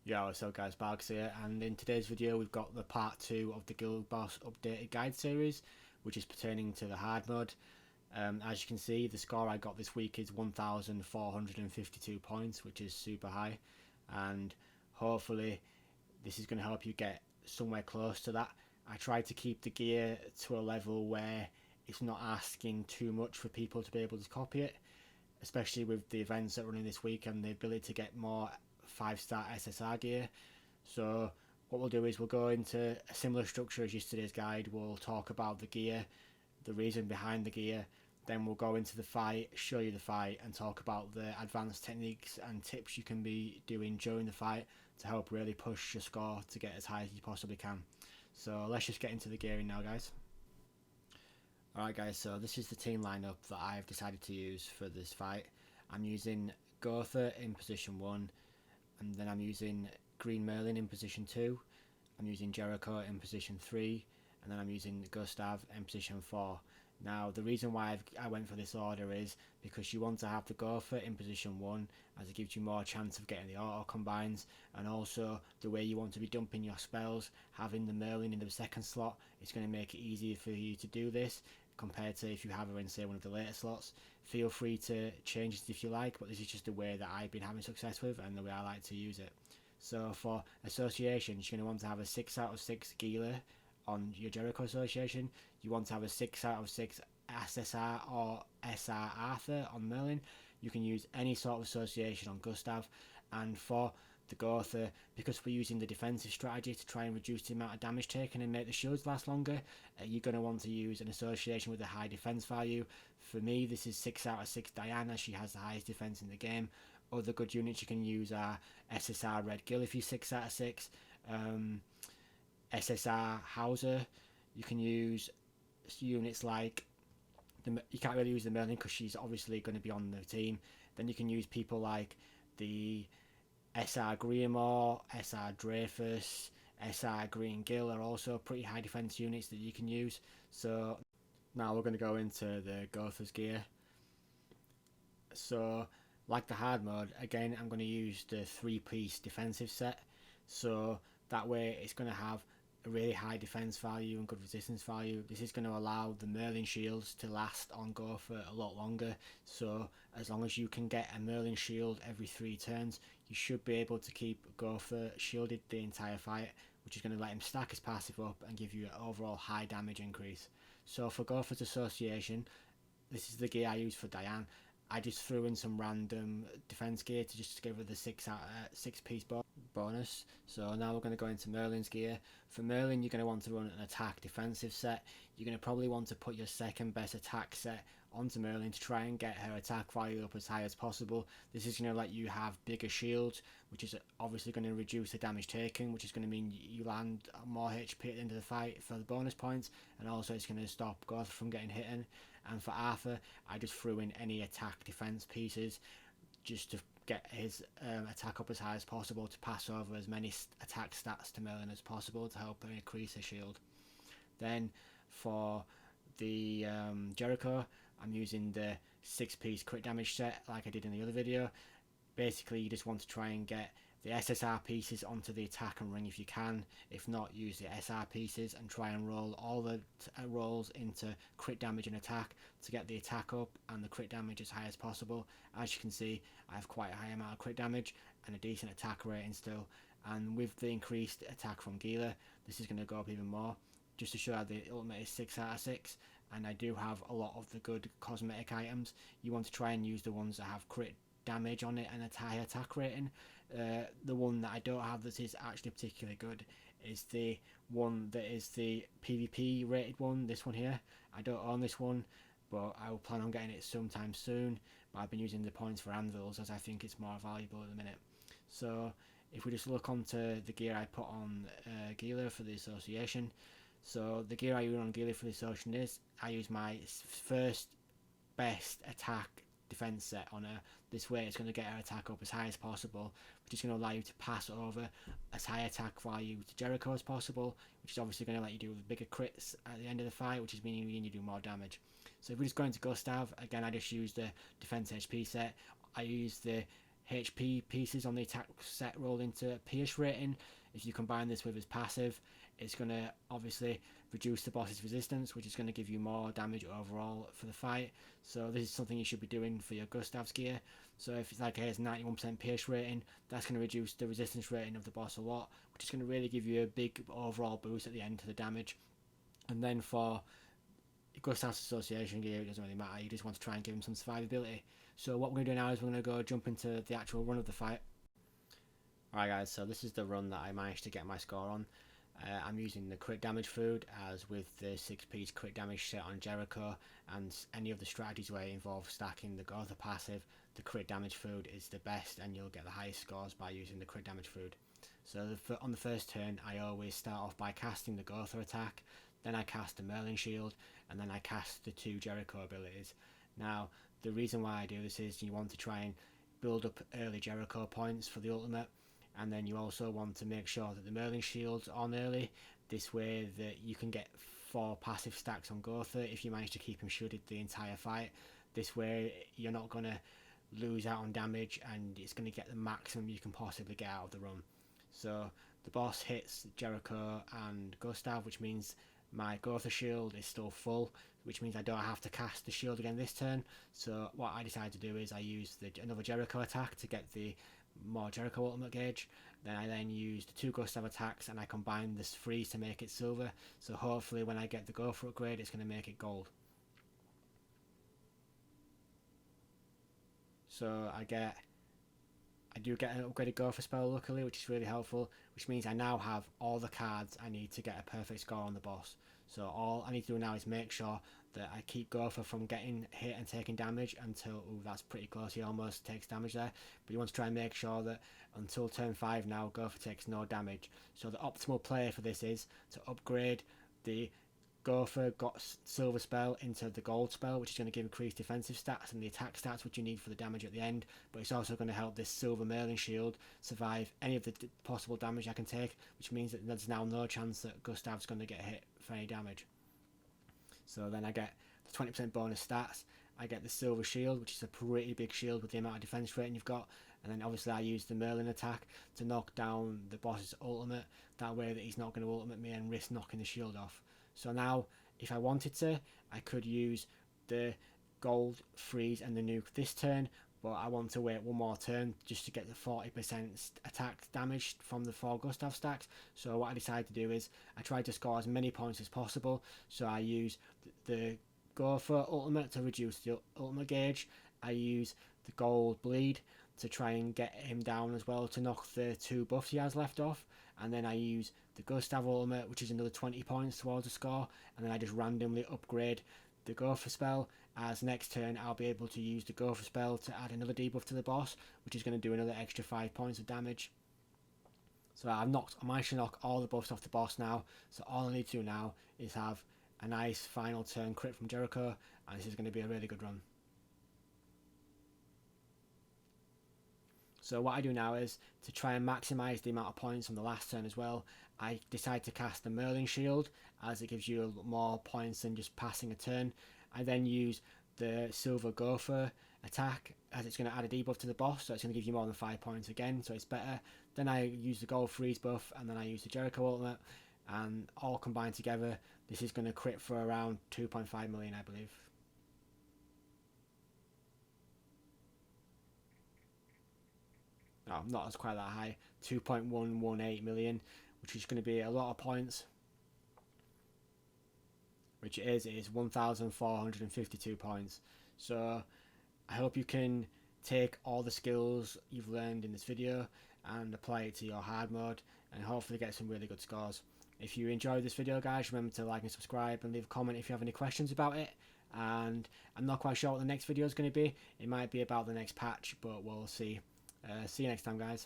Yeah, what's up guys, Barks here, and in today's video we've got the part 2 of the Guild Boss updated guide series, which is pertaining to the hard mode. As you can see, the score I got this week is 1,452 points, which is super high, and hopefully this is going to help you get somewhere close to that. I tried to keep the gear to a level where it's not asking too much for people to be able to copy it, especially with the events that are running this week and the ability to get more 5-star SSR gear. So what we'll do is we'll go into a similar structure as yesterday's guide. We'll talk about the gear, the reason behind the gear, then we'll go into the fight, show you the fight, and talk about the advanced techniques and tips you can be doing during the fight to help really push your score to get as high as you possibly can. So let's just get into the gearing now, guys. Alright guys, so this is the team lineup that I've decided to use for this fight. I'm using Gotha in position 1, and then I'm using Green Merlin in position 2, I'm using Jericho in position 3, and then I'm using Gustav in position 4. Now the reason why I went for this order is because you want to have the Gotha in position 1, as it gives you more chance of getting the auto combines, and also the way you want to be dumping your spells, having the Merlin in the second slot is going to make it easier for you to do this compared to if you have her in, say, one of the later slots. Feel free to change it if you like, but this is just the way that I've been having success with and the way I like to use it. So for associations, you're going to want to have a 6 out of 6 Gila on your Jericho association. You want to have a 6 out of 6 SSR or SR Arthur on Merlin. You can use any sort of association on Gustav. And for the Gotha, because we're using the defensive strategy to try and reduce the amount of damage taken and make the shields last longer, you're going to want to use an association with a high defense value. For me, this is 6 out of 6 Diana. She has the highest defense in the game. Other good units you can use are SSR Red Gill if you're 6 out of 6, SSR Hauser. You can use units like you can't really use the Merlin because she's obviously going to be on the team. Then you can use people like the SR Greenmore, SR Dreyfus, SR Green Gill are also pretty high defense units that you can use. So now we're going to go into the Gotha's gear. So like the hard mode, again I'm going to use the 3-piece defensive set. So that way it's going to have a really high defense value and good resistance value. This is going to allow the Merlin shields to last on go for a lot longer. So as long as you can get a Merlin shield every 3 turns, you should be able to keep Gotha shielded the entire fight, which is going to let him stack his passive up and give you an overall high damage increase. So for Gotha's association, this is the gear I use for Diane. I just threw in some random defense gear to just give her the 6-piece bonus. So now we're going to go into Merlin's gear. For Merlin, you're going to want to run an attack defensive set. You're going to probably want to put your second best attack set onto Merlin to try and get her attack value up as high as possible. This is going to let you have bigger shields, which is obviously going to reduce the damage taken, which is going to mean you land more HP at the end of the fight for the bonus points, and also it's going to stop Gotha from getting hit. And for Arthur, I just threw in any attack defense pieces just to get his attack up as high as possible to pass over as many attack stats to Merlin as possible to help her increase her shield. Then for the Jericho, I'm using the 6-piece crit damage set like I did in the other video. Basically, you just want to try and get the SSR pieces onto the attack and ring if you can. If not, use the SR pieces and try and roll all the rolls into crit damage and attack to get the attack up and the crit damage as high as possible. As you can see, I have quite a high amount of crit damage and a decent attack rating still. And with the increased attack from Gila, this is going to go up even more. Just to show how the ultimate is 6 out of 6. And I do have a lot of the good cosmetic items. You want to try and use the ones that have crit damage on it and a high attack rating. The one that I don't have that is actually particularly good is the one that is the PvP rated one, this one here. I don't own this one, but I will plan on getting it sometime soon. But I've been using the points for anvils as I think it's more valuable at the minute. So if we just look onto the gear I put on Gila for the association. So the gear I use on Gila for the association is I use my first best attack defense set on her. This way it's going to get her attack up as high as possible, which is going to allow you to pass over as high attack value to Jericho as possible, which is obviously going to let you do bigger crits at the end of the fight, which is meaning you do more damage. So if we just go into Gustav, again I just use the defense HP set. I use the HP pieces on the attack set roll into Pierce rating. If you combine this with his passive, it's going to obviously reduce the boss's resistance, which is going to give you more damage overall for the fight. So this is something you should be doing for your Gustav's gear. So if it's like here's 91% Pierce rating, that's going to reduce the resistance rating of the boss a lot, which is going to really give you a big overall boost at the end to the damage. And then for Gustav's Association gear, it doesn't really matter, you just want to try and give him some survivability. So what we're going to do now is we're going to go jump into the actual run of the fight. Alright guys, so this is the run that I managed to get my score on. I'm using the crit damage food, as with the 6-piece crit damage set on Jericho and any of the strategies where it involves stacking the Gotha passive, the crit damage food is the best and you'll get the highest scores by using the crit damage food. So on the first turn I always start off by casting the Gotha attack, then I cast the Merlin shield, and then I cast the 2 Jericho abilities. Now the reason why I do this is you want to try and build up early Jericho points for the ultimate, and then you also want to make sure that the Merlin shield's on early, this way that you can get 4 passive stacks on Gotha if you manage to keep him shielded the entire fight. This way you're not going to lose out on damage and it's going to get the maximum you can possibly get out of the run. So the boss hits Jericho and Gustav, which means my Gotha shield is still full, which means I don't have to cast the shield again this turn. So what I decided to do is I used another Jericho attack to get the more Jericho ultimate gauge. Then I used the 2 Gustav attacks and I combined this freeze to make it silver. So hopefully when I get the Gotha upgrade, it's going to make it gold. So I do get an upgraded Gotha spell luckily, which is really helpful, which means I now have all the cards I need to get a perfect score on the boss. So all I need to do now is make sure that I keep Gotha from getting hit and taking damage until, ooh, that's pretty close, he almost takes damage there. But you want to try and make sure that until turn 5 now, Gotha takes no damage. So the optimal play for this is to upgrade the Gotha got silver spell into the gold spell, which is going to give increased defensive stats and the attack stats which you need for the damage at the end, but it's also going to help this silver Merlin shield survive any of the possible damage I can take, which means that there's now no chance that Gustav's going to get hit for any damage. So then I get the 20% bonus stats, I get the silver shield, which is a pretty big shield with the amount of defense rating you've got, and then obviously I use the Merlin attack to knock down the boss's ultimate, that way that he's not going to ultimate me and risk knocking the shield off. So now, if I wanted to, I could use the gold freeze and the nuke this turn, but I want to wait one more turn just to get the 40% attack damage from the 4 Gustav stacks. So what I decided to do is I tried to score as many points as possible. So I use the Gotha ultimate to reduce the ultimate gauge. I use the gold bleed to try and get him down as well to knock the 2 buffs he has left off, and then I use the Gustav ultimate, which is another 20 points towards the score, and then I just randomly upgrade the Gotha spell, as next turn I'll be able to use the Gotha spell to add another debuff to the boss, which is going to do another extra 5 points of damage. So I managed to knock all the buffs off the boss now, so all I need to do now is have a nice final turn crit from Jericho, and this is going to be a really good run. So what I do now is, to try and maximise the amount of points from the last turn as well, I decide to cast the Merlin shield, as it gives you more points than just passing a turn. I then use the silver Gotha attack, as it's going to add a debuff to the boss, so it's going to give you more than 5 points again, so it's better. Then I use the gold freeze buff, and then I use the Jericho ultimate, and all combined together, this is going to crit for around 2.5 million, I believe. No, not as quite that high, 2.118 million, which is going to be a lot of points, which it is 1,452 points. So I hope you can take all the skills you've learned in this video and apply it to your hard mode, and hopefully get some really good scores. If you enjoyed this video, guys, remember to like and subscribe and leave a comment if you have any questions about it. And I'm not quite sure what the next video is going to be. It might be about the next patch, but we'll see. See you next time, guys.